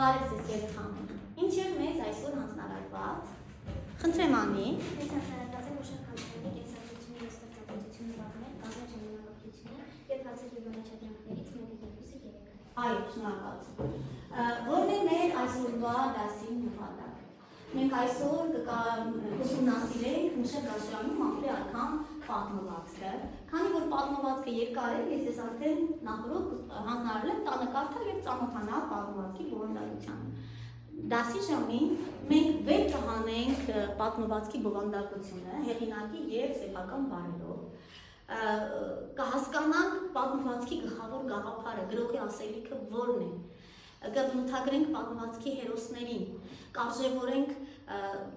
Բարև ձեզ երեխաներ։ Ինչ էր մեզ այսօր հանձնարարված։ Խնդրեմ անի։ Մեզ հանձնարարված է Մոշեր Խանջյանի կենսագրությունը և ստեղծագործությունը վարներ, կազմել ժամանակությունը և հացեր և առաջադրանքներից մեկը երկուսը երեքը։ Այո, շնորհակալություն։ Որն է մեր այսօրվա դասի նպատակը։ Մենք այսօր կուսումնասիրենք Մոշեր Գաշարյանի Մամուլի արքան պատմվածքը, քանի որ պատմվածքը երկար է, ես արդեն նախորդ հանձնարարել եմ տանկարդալ և ծանոթանալ պատմվածքի բովանդակությանը։ Դասի ժամին մենք վեր կհանենք պատմվածքի բովանդակությունը հեղինակի և սեփական բառերով, կհասկանանք պատմվածքի գլխավոր գաղափարը, գրողի ասելիքը որն է, կբնութագրենք պատմվածքի հերոսներին, կարժևորենք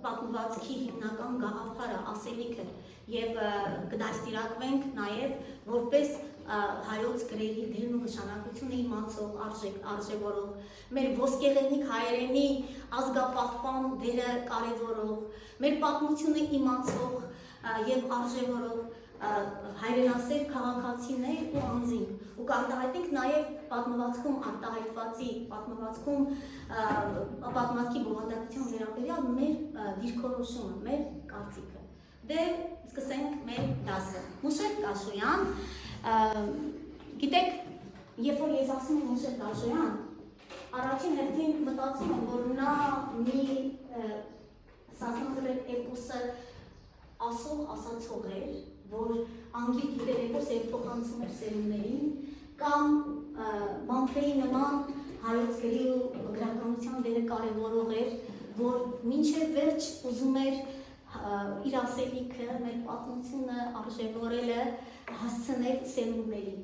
պատմվածքի հիմնական գաղափարը, ասելիքը և կդաստիարակվենք նաև որպես հայոց գրերի դերն ու նշանակությունը իմացող, արժևորող, մեր ոսկեղենիկ հայերենի ազգապահպան դերը կարևորող, մեր պատմությունը իմացող և արժևորող հայրենասեր քաղաքացիներ ու անձինք ու կարտահայտենք նաև պատմվածքում արտահայտվածի, պատմվածքի բովանդակության վերաբերյալ մեր դիրքորոշումը, մեր կարծիքը։ Դե սկսենք մեր դասը։ Մոշեր Գաշոյան, գիտեք, երբ որ ես ասում եմ Մոշեր Գաշոյան, առաջին հերթին մտածում եմ, որ նա մի սասնագրել էպոսը ասացող էր, որ անգիր գիտեր էպոսը և փոխանցում էր սերունդներին, կամ Մամփեի նման հայոց գրի ու գրականության դերը կարևորող էր, որ մինչև վերջ ուզում էր իր ասելիքը, մեր պատմությունը արժևորելը հասցնել սերունդներին։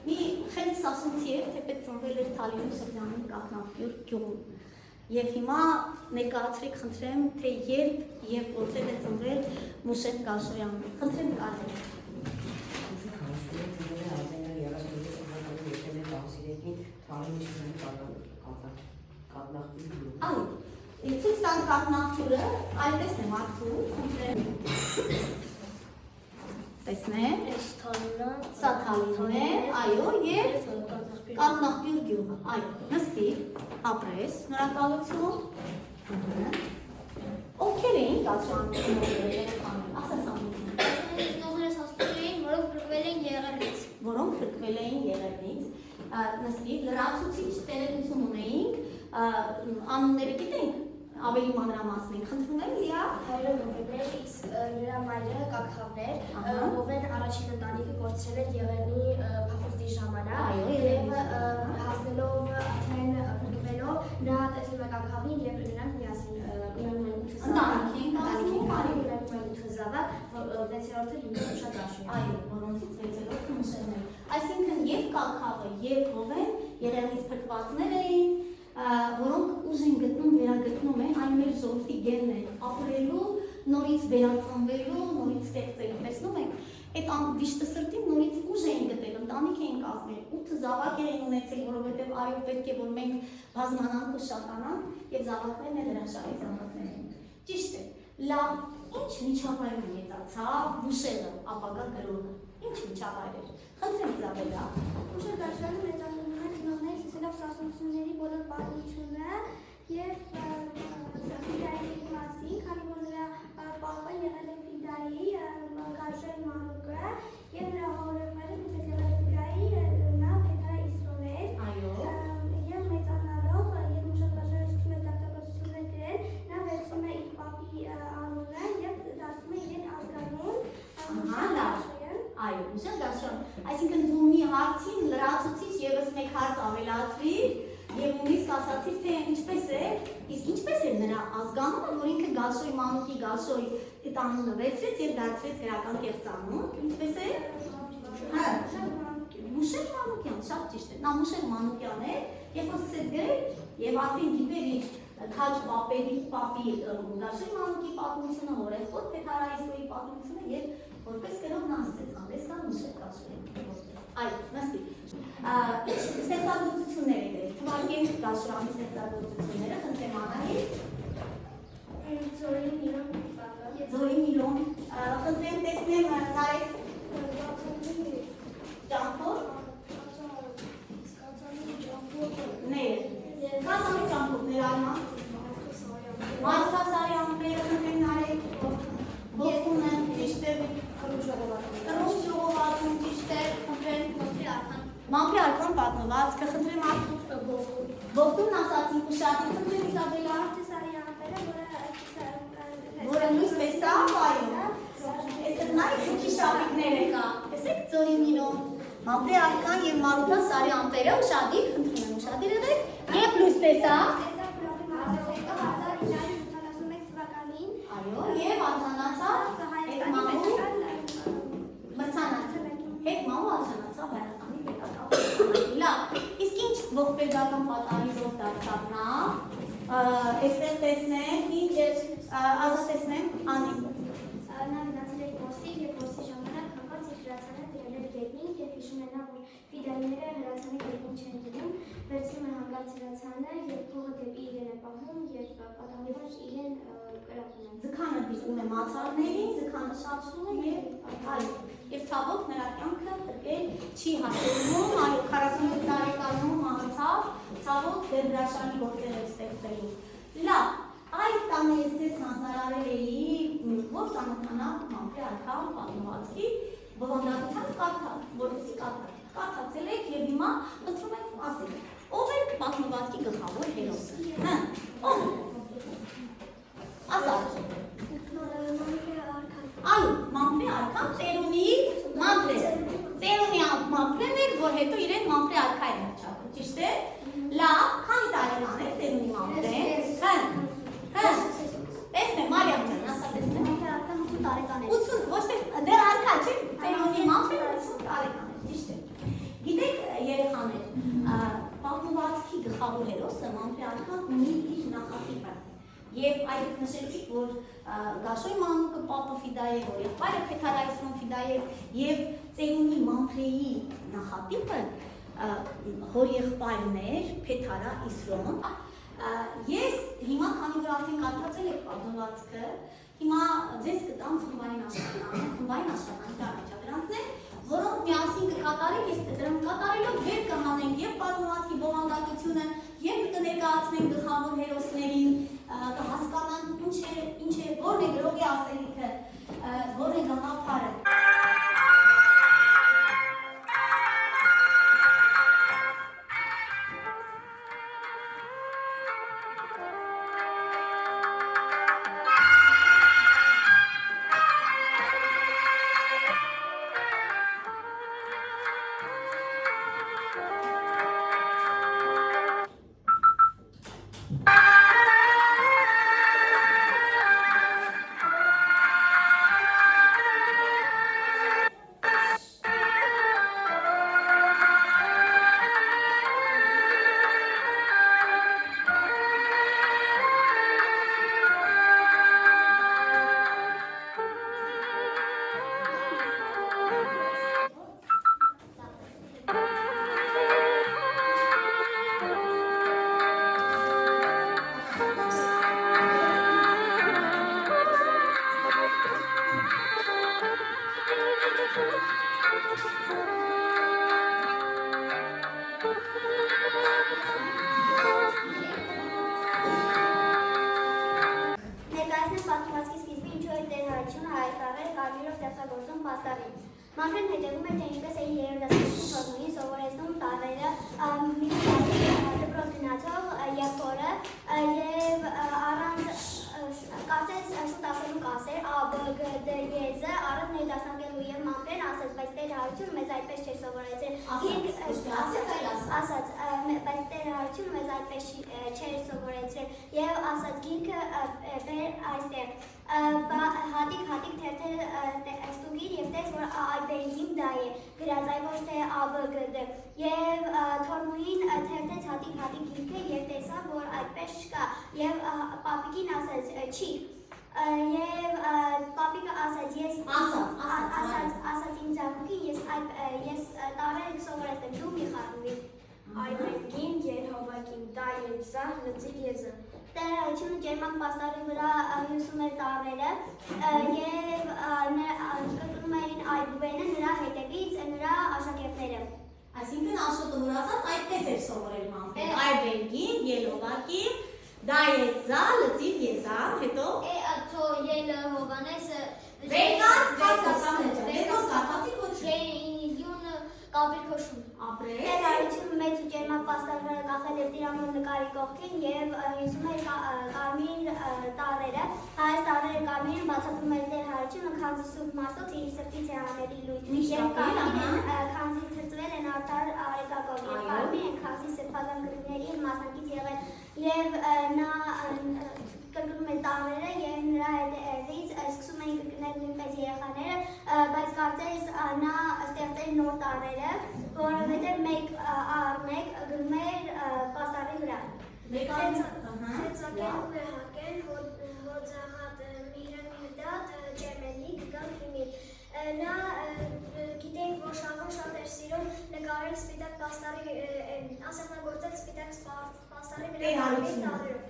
Մի խենթ սասունցի էր, թեպետ ծնվել էր Թալինի շրջանի Կաթնապյուր գյուղում։ Եվ հիմա ներկայացրեք խնդրեմ, թե երբ և որտեղ է ծնվել Մոշեր Գաշոյանը։ Խնդրեմ կարել։ Այո, ցույց տանք Կաթնապյուրը, այդպես է մարդու, խնդրեմ։ Տեսնեք։ Սա Թալինն է, այո, և Կաթնապյուր գյուղը, այո, նստիր, ապրես, շնորհակալություն։ Ովքեր էին Գաշոյանի ասես որոնք փրկվել էին եղեռնից, նստիր, լրացուցիչ տեղեկություն ունեինք, անունները գիտենք, ավելի մանրամասն ենք, խնդրում եմ Լիա։ Հայրը Հովեն էր, իսկ նրա մայրը Կաքավն էր, Հովեն առաջին ընտանիքը կորցրել էր եղեռնի փախուստի ժամանակ և հասնելով արդեն փրկվելով նա տեսնում է Կաքավին և նրանք միասին Այսինքն և Կաքավը և Հովեն եղեռնից փրկվածներ էին, որոնք ուժ են գտնում, վերագտնում են, այն մեր ժողովրդի գենն է, ապրելու, նորից վերածնվելու, նորից ստեղծելու, տեսնում եք, այդ վիշտը սրտին նորից ուժ էին գտել, ընտանիք էին կազմել, 8 զավակ էին ունեցել, որովհետև այո պետք է, որ մենք բազմանանք ու շատանանք և զավակներն էլ հրաշալի զավակներ են։ Ճիշտ է, լավ, ինչ միջավայրում մեծացավ Մոշերը, ապագա գրողը, ինչ միջավայր էր, խնդրեմ Իզաբելլա։ Մոշեր Գաշոյանը մեծանում է ծնողներից լսելով սասունցիների բոլոր պատմությունը և Ֆրիդայի մասին, քանի որ նրա պապը եղել է Ֆրիդայի Գաշոյի մանուկը և նրա հորեղբայրը նույնպես եղել է Ֆրիդայի նա Պետրա Իսրով էր և մեծանալով և Մոշեր Գաշոյանը սկսում է ստեղծագործություններ գրել, նա վերցնում է իր պապի անունը և դարձնում է իրեն ազգանուն Այո, Մոշեր Գաշոյան, այսինքն դու մի հարցին լրացուցիչ ևս մեկ հարց ավելացրիր և նույնիսկ ասացիր, թե ինչպես է, իսկ ինչպես է նրա ազգանունը, որ ինքը Գաշոյի մանուկի Գաշոյի այդ անունը վերցրեց և դարձրեց գրական կեղծանուն, ինչպես է։ Մոշեր Մանուկյան, շատ ճիշտ է, նա Մոշեր Մանուկյան է, երբ որ սկսեց գրել և արդեն գիտեր իր քաջ պապերի պապի Գաշոյի մանուկի պատմությունը, հորեղբոր Պետրա Իսրոյի պատմությունը և որպես գրող նա ասեց հանդես կան Մոշեր Գաշոյանը։ Այո, նստի։ Ինչ ստեղծագործություններ եք գրել, թվարկենք Գաշոյանի ստեղծագործությունները, խնդրեմ Անահի։ Ձորի Միրոն պատմվածքը։ Ձորի Միրոն, խնդրեմ տեսնեմ Նարեկ ճամփոր։ Ներ, կասանի ճամփոր Լալմա։ Մարտասարի ամպերը խնդրեն արեք, ողջում են, ճիշտ է, կրուշ ժողովածուն, ճիշտ է, խնդրեն, մամպի արքան պատմվածքը, խնդրեմ ողջումն ասացին կուշատին, խնդրեմ Իսաբելա, որը լույս տեսա, այո, այստեղ նայք խուքի շապիկներ եկա, տեսեք ծորի միրոն, մամպի արքան և մարութա սարի ամպերը, ուշադիր, խնդրեմ եմ ուշադիր եղեք, և լույս տեսա, այո, և անդանացավ, հետ մամու, մրցանացավ, հետ մամու անդանացավ հայաստանի պետական լավ, իսկ ինչ ողբերգական պատարի զով դարձավ նա, այստեղ տեսնենք, ինչ էր, ազատ տեսնենք, Անի։ Նա գնացել էր փոստի և փոստի ժամանակ հանկարծ իր հրացանը դրել էր գետնին և հիշում է նա, որ ֆիդայները հրացանի գետնին չեն դնում, վերցնում է հանկարծ հրացանը և փողը դեպի իրեն է պահում և պատահաբար իրեն կրակում է։ Ձգանը դիտում է մացառներին, ձգանը շարժվում է և ցավոք նրա կյանքը փրկել չի հասցնում, այո 47 տարեկանում մահացավ, ցավոք դեռ հրաշալի գործեր էր ստեղծելու։ Լավ, այդ տանը ես ձեզ հանձնարարել էի, որ ծանոթանաք մամպի արքան պատմվածքի բովանդակության կարդալ, որպեսզի կարդացել եք և հիմա խնդրում եք ասել, ով է պատմվածքի գլխավոր հերոսը։ Ով է։ Ասած։ Այո, մամպրի արքան ծերունի մամպրեն։ Ծերունի մամպրեն էր, որ հետո իրեն մամպրի արքա էր հաճախել, ճիշտ է։ Լավ, քանի տարեկան է ծերունի մամպրեն։ Տեսնեմ, Մարիամ ջան, ասա տեսնեմ։ Մամպրի արքան 80 տարեկան է։ 80, ոչ թե դեռ արքա չէ, ծերունի մամպրեն 80 տարեկան է, ճիշտ է։ Գիտեք, երեխաներ, պատմվածքի գլխավոր հերոսը մամպրի արքան ունի իր նախատիպը։ Եվ այդ նշեցիք, որ Գաշոյ մանուկը պապը Ֆիդայև, որ եղբայրը Փեթարայիսոն Ֆիդայև և ծերունի մամպրեի նախատիպը հոր եղբայրն էր Փեթարա Իսրոն։ Ես հիմա, քանի որ արդեն կարդացել եք պատմվածքը, հիմա ձեզ կտամ խմբային աշխատանքներ, որոնք միասին կկատարենք, ես դրանք կատարելով վեր կհանենք և պատմվածքի բովանդակությունը, և կներկայացնենք գլխավոր հերոսներին, կհասկանանք ինչ է, որն է գրողի ասելիքը, որն է գաղափարը։ Մամպրեն հետևում էր, թե ինչպես էին երրորդասիրություն թողնուին սովորեցնում տարերը դպրոց գնացող եղբորը և առանց կարծես շուտ ասելու կասեր ԱԲ ԳԴ ԵԶ առանց ներդաշնակելու և Մամպրեն ասաց, բայց Տեր Հարությունը մեզ այդպես չէր սովորեցել ասաց, բայց Տեր Հարությունը մեզ այդպես չէր սովորեցել և ասաց գիրքը բեր այստեղ հատիկ թերթել ստուգիր և տես, որ այդ բենզին դա է գրած, այ ոչ թե ԱԲԳԴ և թորմուհին թերթեց հատիկ գիրքը և տեսավ, որ այդպես չկա և պապիկին ասաց չի և պապիկը ասաց իմ ձագուկին ես տարել սովորեցել դու մի խառնվի այբենքին երհովակին դա երծա լծիկ եզը Տեր Հարությունը ջերմակ պաստառի վրա հյուսում էր տարրերը և կտրում էին այբուբենը նրա հետևից նրա աշակերտները Այսինքն Աշոտը որ ասաց այդպես էր սովորել Մամպրեն այբենքին, ելհովակին Դա եզա, լծիր եզա, հետո Աթո ելը Հովանեսը Վերկաց կացասան է հետո կացացի կոչի Յուն կապիր քոշում ապրես Ներայություն մեծ ու ջերմակ պաստառները կախել էր Տիրամոն նկարի կողքին և հյուսում էր կարմիր տարրերը, հայց տարրերը կարմիրն բացատրում էր Տեր Հայությունը քանզի սուրբ Մաշտոց իր սրտից է հանելի լույս և կարմիրն քանզի թրծվել են արդար արեգակով և կարմիր են քանզի սրբազան գրքների մասնակից եղել և նա կրկնում է տարրերը և նրա հետևից սկսում էին կրկնել նույնպես երեխաները, բայց կարծես նա ստեղծել նոր տարրերը, որովհետև մեկ առ մեկ գրում էր պաստառի վրա։ Խեցակեն ու հակեն, հոձաղատ միրը միլդատ, ջերմելիք, գան հիմի։ Նա գիտենք, որ շավոն շատ էր սիրում նկարել սպիտակ պաստառի, ասեղնագործել սպիտակ պաստառի վրա տարրերով։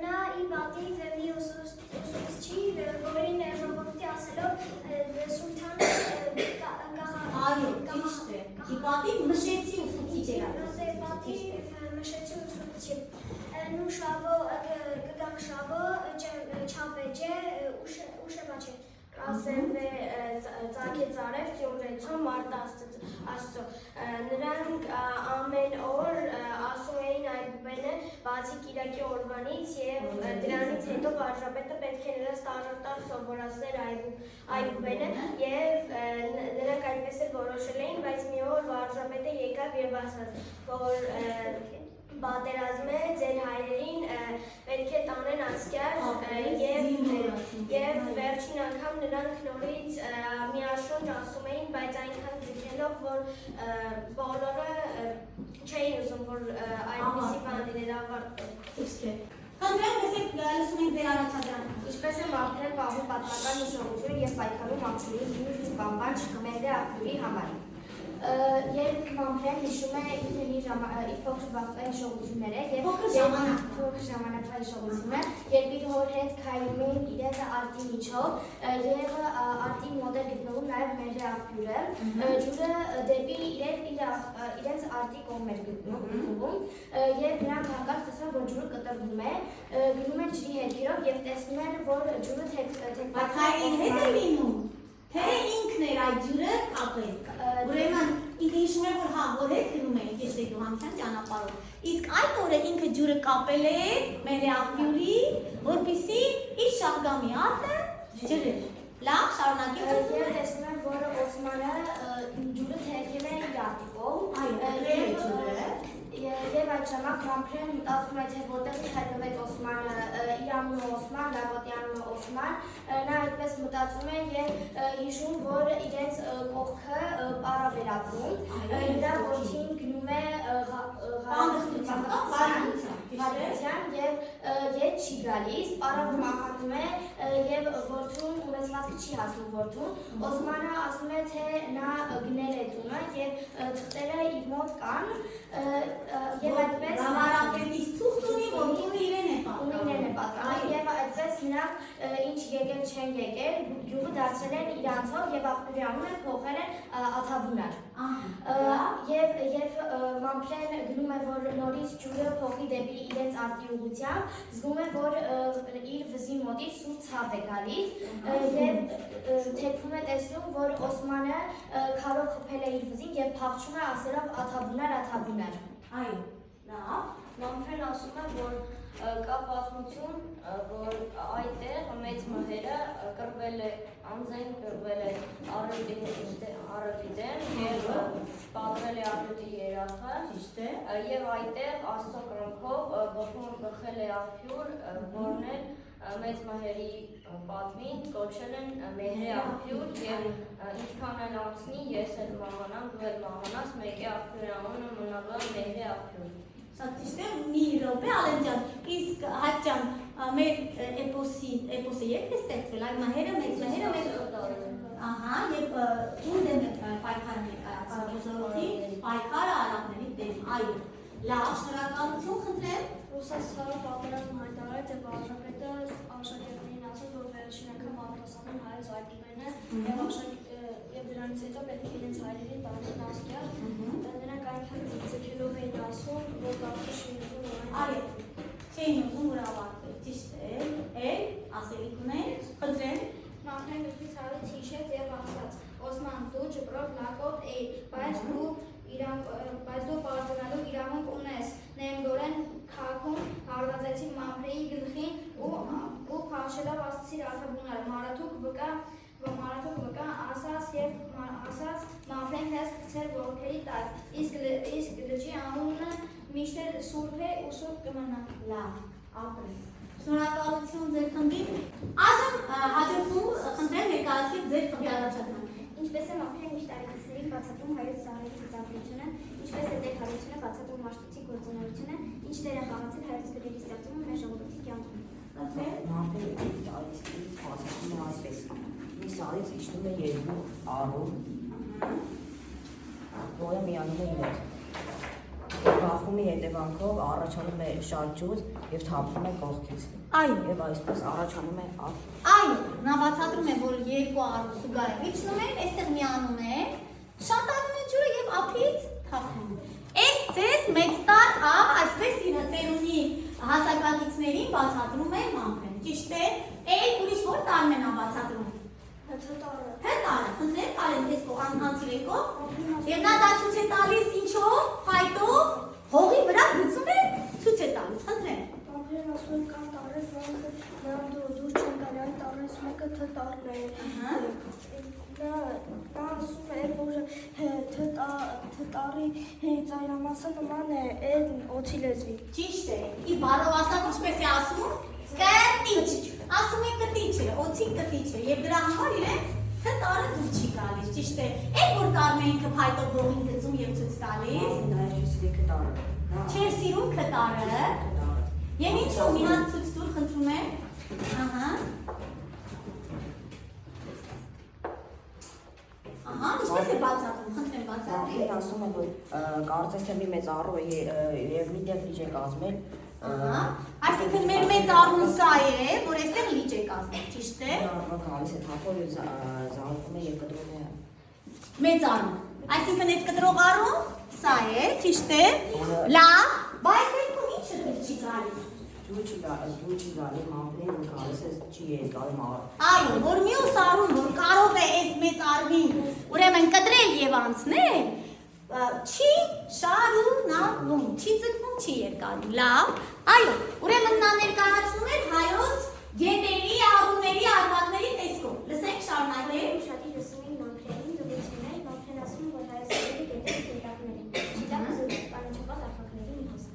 Նա ի պատիվ մի ուսուցչի, որին ժողովրդի ասելով Սուլթանը Այո, ճիշտ է։ Ի պատիվ մշեցի ուսուցիչ էր այդ։ Պատիվ մշեցի ուսուցիչ։ Նու շավո, կգամ շավո, չապեջե, ուշե բաչե։ Ասեմ ծակե ծարև ծյորվեցո մարդ աստծո։ Նրանք ամեն օր ասում էին այդ բենը բացի կիրակի օրվանից և դրանից հետո վարժապետը պետք է նրանց տարօրտար սովորացներ այդ բենը և նրանք այդպես էլ որոշել էին, բայց մի օր վարժապետը եկավ և ասաց, որ պատերազմ է ձեր հայրերին պետք է տանեն ասկյար և վերջին անգամ նրանք նորից միաշոջ ասում էին, բայց այնքան ձգելով, որ բոլորը չէին ուզում, որ այդպիսի բանիներ ավարտվեն։ Ճիշտ է։ Խնդրեմ, մեզ եք լսում ենք ձեր առաջադրանքը։ Ինչպես են մաքրել պահում պատմական հիշողություն և պայքարում ապրում նույն բանբանջ Մեղրե Աղբյուրի համար։ Երբ Մամրեն հիշում է իր փոքր վաղկա հիշողությունները և փոքր ժամանակվա հիշողությունը, երբ իր հոր հետ քայլում էին իրենց արտի միջով և արտի մոտ է գտնվում նաև Մեղրե Աղբյուրը, ջուրը դեպի իրենց արտի կողմ էր գտնվում և նրանք հանկարծ տեսան, որ ջուրը կտրվում է, գնում են ջրի հետքերով և տեսնում են, որ ջուրը Բայց այդ հետ է լինում, թե ինքն էր այդ ջուրը կապել, ուրեմն ինքը հիշում է, որ հա, որ հետ գնում էին Գեշտեգյուհանության ճանապարհով, իսկ այդ օրը ինքը ջուրը կապել է Մեղրե Աղբյուրի, որպեսզի իր շահգամի արտը ջրեր։ Լավ, շարունակենք։ Եվ տեսնում են, որ Օսմանը ջուրը թեքել է իր արտի կողմ, և այդ ժամանակ Մամրեն մտածում է, թե որտեղից հայտնվեց Օսմանը, իր անունը Օսման, Լավոտի անունը Օսման, նա այդպես մտածում է և հիշում, որ իրենց կողքը պարավ էր ապրում, նրա որդին գնում է Վարդության և ետ չի գալիս, պարավը մահանում է և որդուն ունեցվածքը չի հասնում որդուն, Օսմանը ասում է, թե նա գնել է տունը և թղթերը իր մոտ կան և այդպես Գավառապետից թուղթ ունի, որ տունը իրեն է պատկանում և այդպես նրանք ինչ եկել չեն եկել, գյուղը դարձել են իրանցով և աղբյուրի անունը փոխել են Աթաբունար։ Եվ Մամրեն գնում է, որ նորից ջուրը փոխի դեպի իրենց արտի ուղղությամբ, զգում է, որ իր վզի մոտից սուր ցավ է գալիս և թեքվում է տեսնում, որ Օսմանը քարով խփել է իր վզին և փախչում է ասելով Աթաբունար, Աթաբունար։ Այո, լավ։ Մամրեն ասում է, որ կա պատմություն, որ այդտեղ մեծ մհերը կռվել է, անձայն կռվել է առյուծի դեմ և պատրել է առյուծի երախը և այդտեղ Աստծո կրոնքով բխել է աղբյուր, որն էլ մեծ մհերի պատվին կոչել են Մեղրե Աղբյուր և ինչքան էլ անցնի, ես էլ մահանամ, դու էլ մահանաս, մեկ է աղբյուրի անունը մնալու է Մեղրե Աղբյուր։ Շատ ճիշտ է, մի րոպե Ալեն ջան, իսկ Հաջ ջան, մեր էպոսը երբ է ստեղծվել, այդ մահերը, մեծ մահերը, ահա, և ում դեմ է պայքարը ներկայացել, ժողովրդի պայքարը արաբների դեմ, այո, լավ, շնորհակալություն խնդրեմ։ Ռուսաստանը պատերազմ հայտարարեց և վարժապետը աշակերտներին ասաց, որ վերջին անգամ արտասանում հայոց այգիներն է և դրանից հետո պետք է իրենց հայրերին տանեն ասկյար, նրանք այնքան ձգելով էին ասում, որ կարծես չի ուզում Արի, չէին ուզում որ ավարտվի, ճիշտ է, ասելիք ունեն, խնդրեմ։ Մամրեն գրքից հարից հիշեց և ասաց, Օսման դու ճպրով լակով էի, բայց դու պարզանալու իրավունք ունես, նեմդորեն քաղաքում հարվածեցի Մամրեի գլխին ու փաշելով ասացիր աթաբունար, Մարաթուկ վկա ասաց և ասաց Մամրեն հես գցեր որդերի տակ, իսկ լճի անունը միշտ էլ սուրբ է ու սուրբ կմնա։ Լավ, ապրես։ Շնորհակալություն ձեր խմբին։ Այժմ հաջորդում խնդրեմ ներկայացրեք ձեր խմբի առաջադրումը։ Ինչպես է Մամրեն միշտ այգիներին բացատրում հայոց ծառերի ցուցադրությունը, ինչպես է դերհարությունը բացատրում մաշտոցի գործունեությունը, ինչ դեր է խաղացել հայոց գրերի ստեղծումը մեր ժողովրդի կյանքում։ Մամրեն այգիներից բացատրում է այսպես. մի սարից իջնում է երկու առու, որը միանում է իրար։ Բախումի հետևանքով առաջանում է շատ ջուր և թափվում է կողքից։ Այո։ Եվ այսպես առաջանում է Այո, նա բացատրում է, որ երկու առու զուգահեռ իջնում են, այստեղ միանում է, շատանում է ջուրը և ափից թափվում։ Այս ձեզ մեծ տար այսպես իր ծերունի հասակակիցներին բացատրում է Մամրեն, ճիշտ է։ Ուրիշ որ տարում է նա բացատրում։ Հտարը, խնդրեմ, կարեն ես անցիրեկով, և նա դա ցույց է տալիս ինչով, փայտով, հողի վրա գցում է, ցույց է տալիս, խնդրեմ։ Մամրեն ասում կան տարեր, որոնք նրան դուր չեն տալի, այն տարերից մեկը թտարն է։ Նա ասում է, որ թտարի ծայրամասը նման է օդի լեզվի։ Ճիշտ է, ի բարով ասած ինչպես է ասում, կտիչ, ասում է կտիչ է, օդի կտիչ է, և դրա համար իրեն թտարը դուր չի գալիս, ճիշտ է, որ տարում է ինքը փայտով հողին գծում և ցույց տալիս, չէր սիրում քտարը, և ինչու մի հատ ցույց տուր խնդրում եմ, ինչպես է բացատրում, խնդրեմ բացատրի։ Մամրեն ասում է, որ կարծես թե մի մեծ առու է և մի տեղ լիճ է կազմել։ Այսինքն մեր մեծ առուն սա է, որ այստեղ լիճ է կազմել, ճիշտ է։ Գալիս է թափով և զարթում է և կտրում է։ Մեծ առուն, այսինքն այդ կտրող առուն սա է, ճիշտ է, լավ, բայց դեպքում ինչը դուր չի գալիս։ Դուր չի գալի, Մամրեն որ գալիս է չի երկարի մաղար։ Այո, որ մյուս առուն, որ կարող է այս մեծ առվին, ուրեմն կտրել և անցնել, չի շարունակվում, չի ձգվում, չի երկարում, լավ, այո, ուրեմն նա ներկայացնում էր հայոց գետերի, առուների, արմատների տեսքով, լսենք շարունակենք։ Շատի լսում էին Մամրենին դպրություններ, Մամրեն ասում որ հայոցների գետերի գետակներ են, շիտակը զուտ, կանաչապատ արխակների մի հասկ։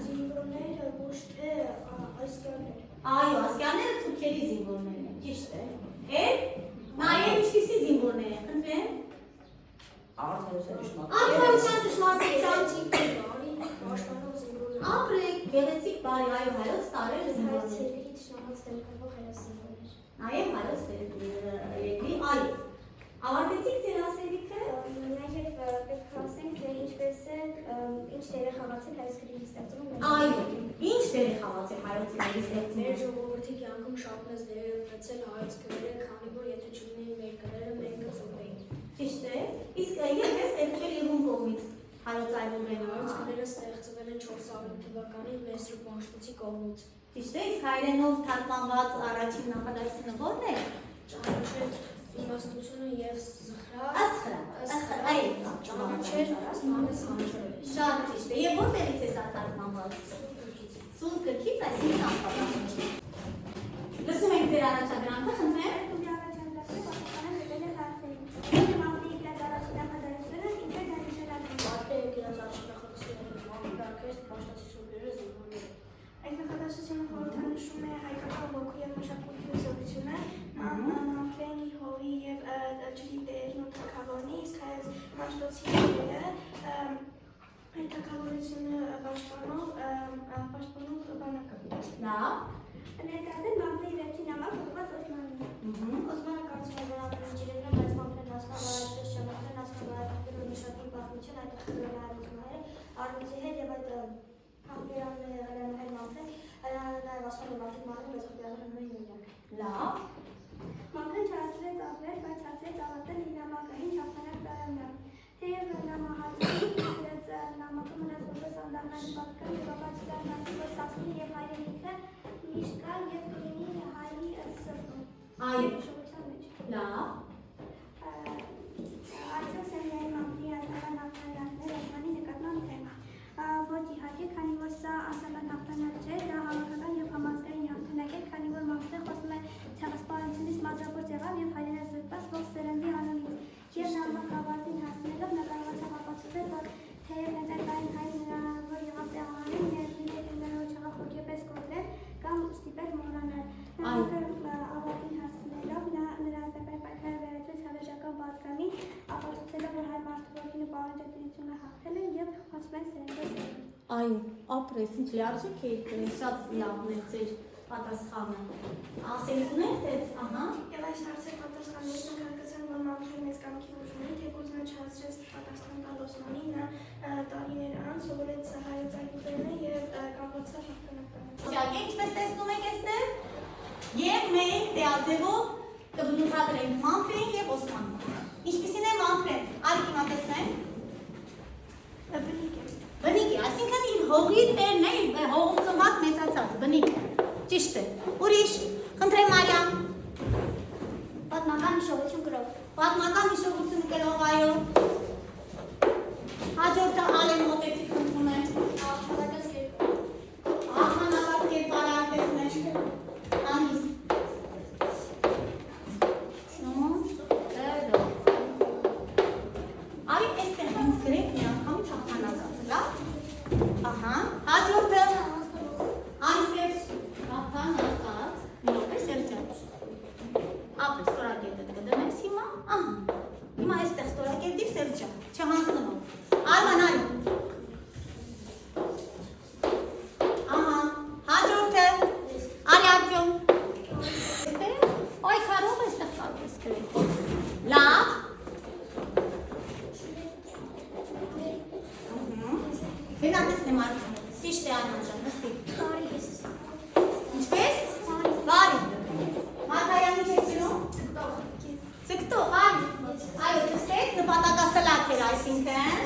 Զինվորները ոչ թե ասկյաններ։ Այո, ասկյանները թուրքերի զինվորներն են, ճիշտ է։ Նաև ինչպիսի զինվորներ են, խնդրեմ։ Արդարության ճշմարտության ապրեք, գեղեցիկ բարի, այո, հայոց տարել զինվորներ։ Նաև հայոց երկրի, այո։ Ավարտեցիք ձեր ասելիքը։ Նաև պետք է ասենք, թե ինչպես է, ինչ դեր է խաղացել հայոց գրերի ստեղծումը։ Այո, ինչ դեր է խաղացել հայոց գրերի Մեր ստեղծումը։ ժողովրդի կյանքում շատ մեծ դեր է ունեցել հայոց գրերը, քանի որ եթե չունեին մեր գրերը, մենք կծնվեին։ Ճիշտ է։ Իսկ ես ստեղծել եւ ում կողմից հայոց այլուղենը։ Հայոց գրերը ստեղծվել են 400 թվականին Մեսրոպ Մաշտոցի կողմից։ Ճիշտ է, իսկ հայերենով թարգմանված առաջին նախադասությունը ո՞րն է։ Ճանաչել իմաստությունը եւ զղրալ, Այո, ճանաչել Մամես Խանչորը։ շատ ճիշտ է։ Եվ որտեղից է սա թարգմանված։ Սուրբ գրքից, այսինքն աստվածաշնչից։ Լսում ենք ձեր առաջադրանքը, խնդրեմ։ Այդ նախադասությունը խորհրդանշում է հայկական ոգու և մշակույթի հզորությունը, Մամրենի հողի և ջրի տերն ու թագավորնի, իսկ հայոց Մաշտոցի դերը այդ թագավորությունը պաշտպանող բանակը։ Լավ։ Ներկայացնել Մամրենի վերջին նամակ ուղղված Օսմանին։ Օսմանը կարծում է, որ ամեն ջրի վրա, բայց Մամրեն հասնավարաշտես ժամանակ հասնավարաշտես մի շատի բախմություն այդ խնդրել հայրությունները արմիցի հետ և այդ համբերանն է եղել հայր Մամրեն, նաև ասում է մարդիկ մանում, բայց խնդրյալները նույն միակ։ Լավ։ Մամրեն չարացրեց ապրել, բայց հարցրեց ավարտել իր նամակը, ինչ հաղթանակ տարավ նա։ Թեև նա մահացել նամակը մնաց որպես անդառնալի պատկան և ապացուցան նաև որ Սասունի և հայրենիքը միշտ կա և կլինի հայերի սրտում։ Այո, Շոյության մեջ։ լավ, Այսօր Սերիայի մամրի անձնական հաղթանակներ Օսմանի նկատմամբ թեմա։ Ոչ իհարկե, քանի որ սա անձնական հաղթանակ չէ, դա հավաքական և համազգային հաղթանակ է, քանի որ մամրը խոսում է ցեղասպանությունից մազապոց եղավ և հայրենազրկված ողջ սերնդի անունից։ Եվ նամակ ավարտին հասնելով նա կարողացավ ապացուցել, որ թեև հետագային հայրն հնարավոր եղավ տեղահանել, ներդրել նրա հոգեպես կոտրել կամ ստիպել մոռանալ։ Նամակը ավարտին հասնելով նա նրա ազնական պայքարը վերածեց հավերժական պատգամի, ապացուցելով, որ հայ մարդու ոգին ու պարոնջատիրությունը հաղթել են և խոսում են սերնդի։ այո, ապրես, ինչ լիարժեք է, շատ լավն է ձեր պատասխանը։ Ասենք ունեք, թե, ահա։ Եվ այս հարցեր պատասխաններն ընկալկացան, որ մամրը մեծ կամքի ուժ ունի, թեկուզ նա չհասցրեց պատասխան տալ Օսմանին, նա տարիներ անց սովորեց հայոց այգուտերն և կարողացավ հաղթանակել։ Ինչպես տեսնում եք այստեղ, և մենք դեաձևով կբնութագրենք Մամփրեին և Օսմանին։ Ինչպիսին է Մամփրեն, արիք հիմա տեսնենք։ Բնիկ է, այսինքն իր հողի տերն է, իր հողում ծնված մեծացած, բնիկ է, ճիշտ է։ Ուրիշ, խնդրեմ Մարիամ։ Պատմական հիշողություն կրող։ Պատմական հիշողություն կրող, այո։ Հաջորդը Ալեն մոտեցի խնդրում է։ Աղթանակած կերպ։ Աղթանակած կերպարը տեսնենք։ Անհիս։ Արի այստեղ ինձ գրեք մի անգամից աղթանակած, լավ։ Ահա, հաջորդը այստեղ աղթանակած, մի րոպե Սերջան։ Ապրես ստորագետը կդնես հիմա, ահա, հիմա այստեղ ստորագետի Սերջան, չհանձնվող, Արման այո։ Ահա, հաջորդը, Արի Արտյոմ։ Պայքարով այստեղ կարող ես գրել։ Լավ։ Գնա տեսնեմ Արտյոմ, ճիշտ է Արման ջան, նստի։ Ինչպես։ Բարի։ Մարգարյան ինչ ես գրում։ Ձգտող, բարի։ Այո, տեսեք, նպատակասլաց էր այսինքն։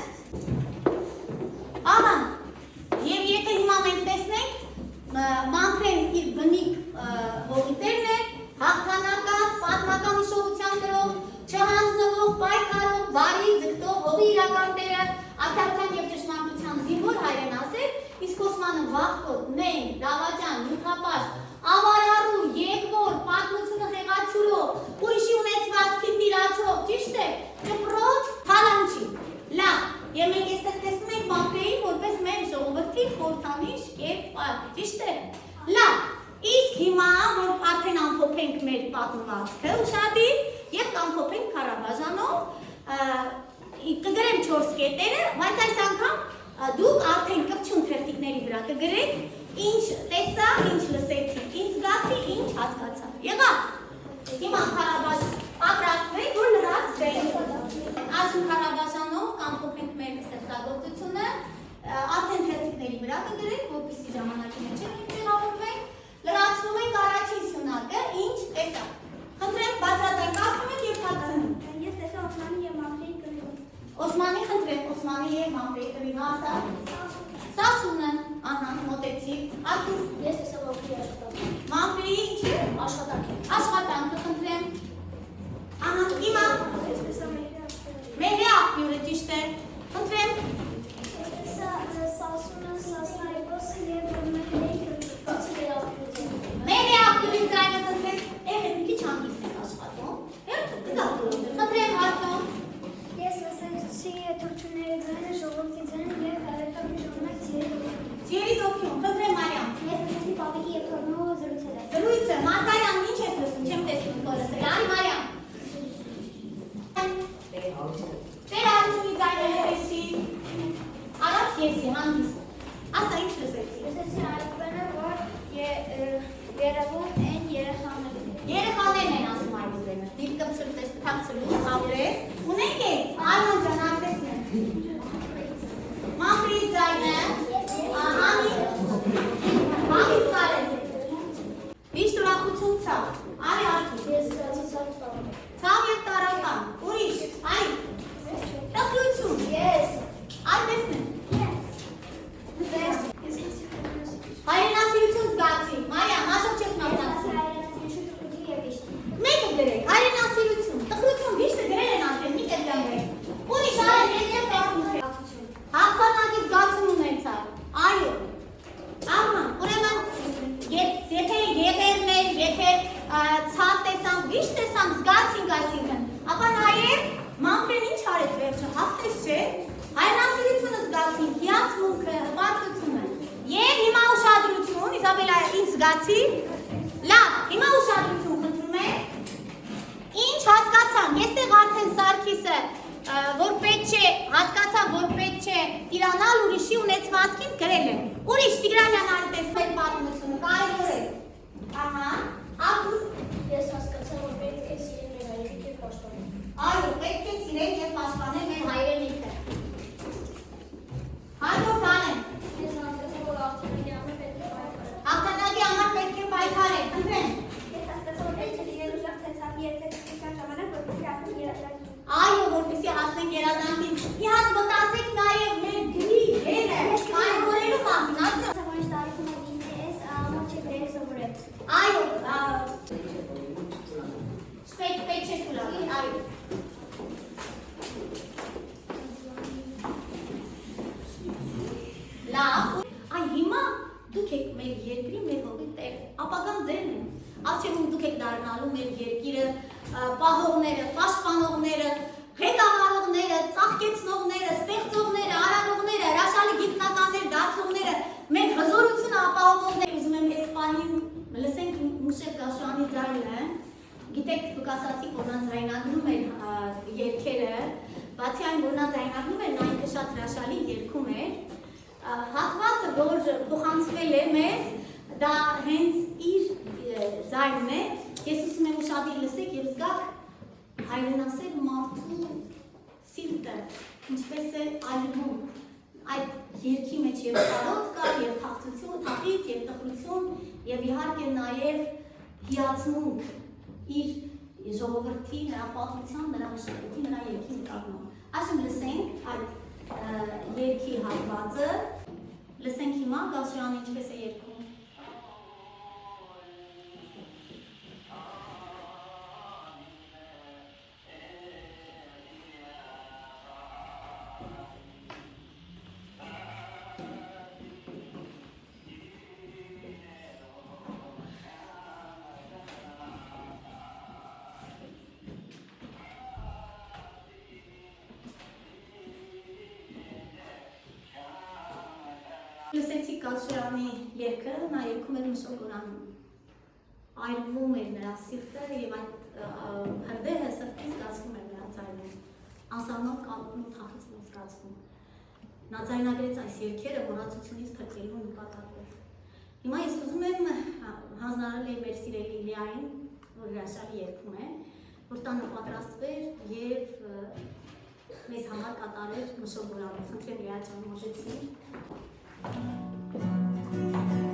Ահա, և եկը հիմա մենք տեսնենք, Մամփրեն իր բնիկ հողիտերն է, հաղթանակած, պատմական հիշողության կրող, չհանձնվող, պայքարող, բարի, ձգտող, հողի իրական տերը, արդարության և ճշմարտության զինվոր հայրենասեր, իսկ Օսմանը վախկոտ, նեն, դավաճան, նյութապաշտ, ավարառու, եկվոր, պատմությունը հեղացուրով, ուրիշի ունեցվածքի տիրացող, ճիշտ է, ճպրոտ, թալանչի, լավ, և մենք այստեղ տեսնում ենք Մամփրեին որպես մեր ժողովրդի խորհրդանիշ կերպար, ճիշտ է, լավ, իսկ հիմա, որ արդեն ամփոփենք մեր պատմվածքը ուշադիր և կամփոփենք Քարաբաժանով, կգրեմ 4 կետերը, բայց այս անգամ դուք արդեն կպչուն թերթիկների վրա կգրեք ինչ տեսա, ինչ լսեցի, ինչ զգացի, ինչ հասկացա։ Եղավ։ Հիմա պատրաստվեք, որ լրաց բերենք։ Այժմ Քարաբաժանով կամփոփենք մեր ստեղծագործությունը, արդեն թերթիկների վրա կգրենք, որպեսզի ժամանակի մեջ տեղավորվենք, լրացնում ենք առաջին սյունակը, ինչ տեսա։ Խնդրեմ բացատրեք, կարդում եք և հարցնում։ Ես տեսա Օսմանի և Մամրեի կրիվը։ Osmani խնդրեմ, Osmani և Մամփրեի կրիվը ասա։ Սասունը, ահա, մոտեցի, Արտուր։ Ես տեսա Մամրեի աշխատանքը։ Մամփրեի ինչ է։ Աշխատանքը խնդրեմ։ Ահա, հիմա։ Ես տեսա Մեհրի աղբյուրը։ Մեհրի աղբյուրը ճիշտ է։ Խնդրեմ։ Ես տեսա Սասունը, Սասնայբոսը և Մեհրեի կրիվը։ Մեհրի աղբյուրի ձայնը խնդրեմ։ Էհ, մի քիչ հանգիստ եք աշխատում։ Խնդրեմ, Արտուր։ Ես լսեցի թռչունների ձայնը, ժողովրդի ձայնը և հայրենի ժամանակ Ձիերի դոքյուն, խնդրեմ Մարիամ։ Ես լսեցի պապիկի և թորնու զրույցերը։ Զրույցը, Մարգարյան, ինչ ես լսում, չեմ տեսնում քո լսել, արի Մարիամ։ Տեր Արությունի ձայնը լսեցի։ Արած եսի, հանգիստ։ Ասա ինչ լսեցի։ Լսեցի այդպենը, որ երևում են երեխաները։ Երեխաներն են ասում այդ ուղենը։ Դիպ կպցրտես, թաքցրու, ապրես։ Ունենք եք, Արման ջան, արտեսնեմ։ Մամփրեի ձայնը, անի, համից կարես։ Միշտ ուրախություն ցավ, արի Արտուր։ Ես զգացի ցավ։ Ցավ և տարական, ուրիշ, այ, տխրություն։ Ես Այ տեսնեմ։ զգացի։ Լավ, հիմա ուշադրություն խնդրում եմ։ Ինչ հասկացան, եստեղ արդեն Սարգիսը որ պետք չէ, հասկացա, որ պետք չէ տիրանալ ուրիշի ունեցվածքին գրել է։ Ուրիշ Տիգրանյան արտես մեր պատմությունը, կարևոր է։ Ահա, ակուս։ Ես հասկացա, որ պետք է սիրել մեր հայրենիքը և պաշտպանել։ Այո, պետք է սիրել և պաշտպանել մեր հայրենիքը։ Հաջորդ անեն։ Ես հասկացա, որ Հաղթանակի համար պետք է պայքարել, խնդրեմ։ Ես հասկացա, որ պետք է լինել ուժեղ ցեցակի և ցեցության ժամանակ, որպեսզի հասնենք երազանքին։ Այո, որպեսզի հասնենք երազանքին։ Մի հատ մտածեք նաև մեր գրի հերը, կարևորելու մասին, այո։ Որ ինչ տարիքում ես ոչ է գրել սովորել։ Այո, պետք չէ թույլանել, այո։ Լավ, այ հիմա դուք եք մեր երկրի, մեր հողի տերը, ապագան ձերն են։ Առջևում դուք եք դառնալու մեր երկիրը պահողները, պաշտպանողները, ղեկավարողները, ծաղկեցնողները, ստեղծողները, արարողները, հրաշալի գիտնականներ, դարձողները, մեր հզորությունը ապահովողները։ Ուզում եմ այս պահին լսենք Մուշեղ Գաշյանի ձայնը։ Գիտեք, դուք ասացիք, որ նա ձայնագրում էր երգերը, բացի այն, որ նա ձայնագրում էր, նա ինքը շատ հրաշալի երգում էր։ Հատվածը, որ փոխանցվել է մեզ, դա հենց իր ձայնն է։ Ես ուզում եմ ուշադիր լսեք և զգաք հայրենասեր մարդու սիրտը, ինչպես է այլվում այդ երգի մեջ և կարոտ կա, և թախծություն, թախիծ, և տխրություն, և իհարկե նաև հիացմունք իր ժողովրդի, նրա պատմության, նրա մշակույթի, նրա երգի նկատմամբ։ Այժմ լսենք այդ երգի հատվածը, լսենք հիմա Գաշյանը ինչպես է երգում։ Լսեցիք Գաշյանի երգը, նա երգում էր մշակորանում, այրվում էր նրա սիրտը և այդ հրդեհը սրտից զգացվում էր նրա ձայնում, անսահման կապում ու թախծում զգացվում։ Նա ձայնագրեց այս երգերը մոռացությունից փրկելու նպատակով։ Հիմա ես ուզում եմ հանձնարարել մեր սիրելի Լիային, որ հրաշալի երգում է, որ տանը պատրաստվեր և մեզ համար կատարեր մշակորանում։ Խնդրեմ Լիա ջան, մոտեցի։ Yeah.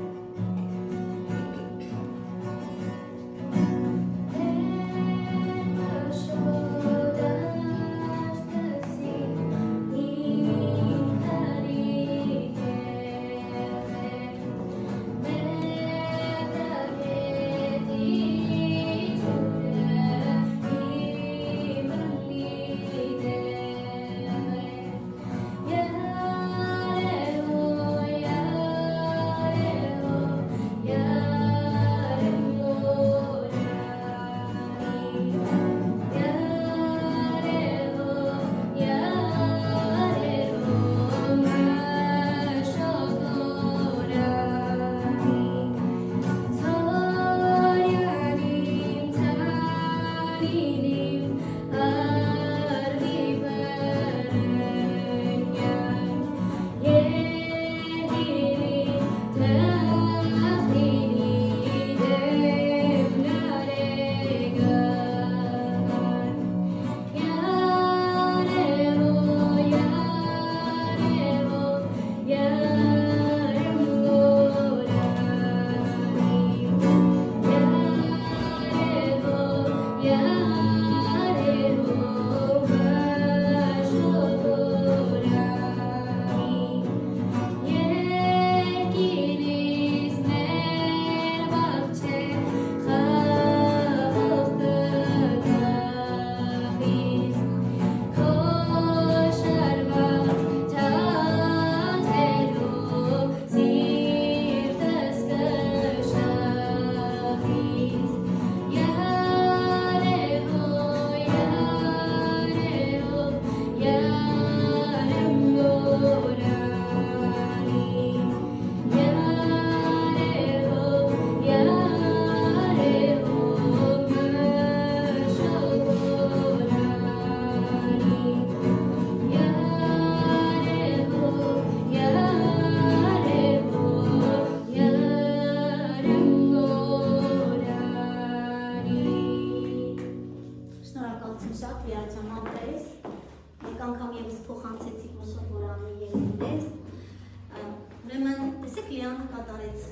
Տեսեք Լիանը կատարեց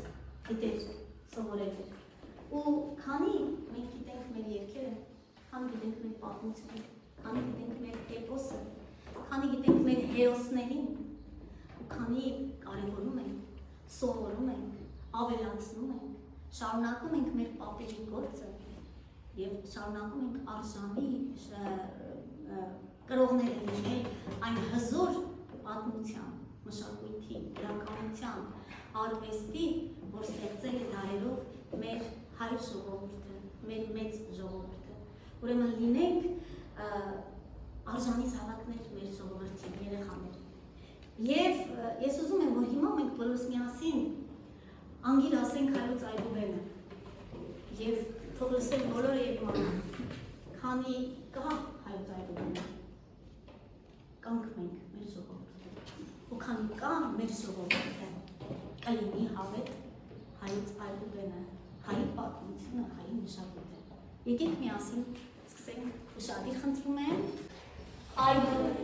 գիտեր սովորել էր։ Ու քանի մենք գիտենք մեր երկերը, քանի գիտենք մեր պատմությունը, քանի գիտենք մեր էպոսը, քանի գիտենք մեր հերոսներին, ու քանի կարևորում ենք, սովորում ենք, ավելացնում ենք, շարունակում ենք մեր պապերի գործը եւ շարունակում ենք արժանի կրողներ լինել այն հզոր պատմության, մշակույթի, գրականության, արվեստի, որ ստեղծել է դարերով մեր հայր ժողովուրդը, մեր մեծ ժողովուրդը։ Ուրեմն լինենք արժանի զավակներ մեր ժողովրդի երեխաներ։ Եվ ես ուզում եմ, որ հիմա մենք բոլորս միասին անգիր ասենք հայոց այբուբենը եւ թող լսեն բոլորը եւ իմանան, քանի կա հայոց այբուբենը, կանք մենք մեր ժողովուրդը, ու քանի կա մեր ժողովուրդը, կլինի հավետ հայոց այբուբենը, հայի պատմությունը, հայի մշակույթը։ Եկեք միասին սկսենք, ու շատի խնդրում եմ, այբուբենը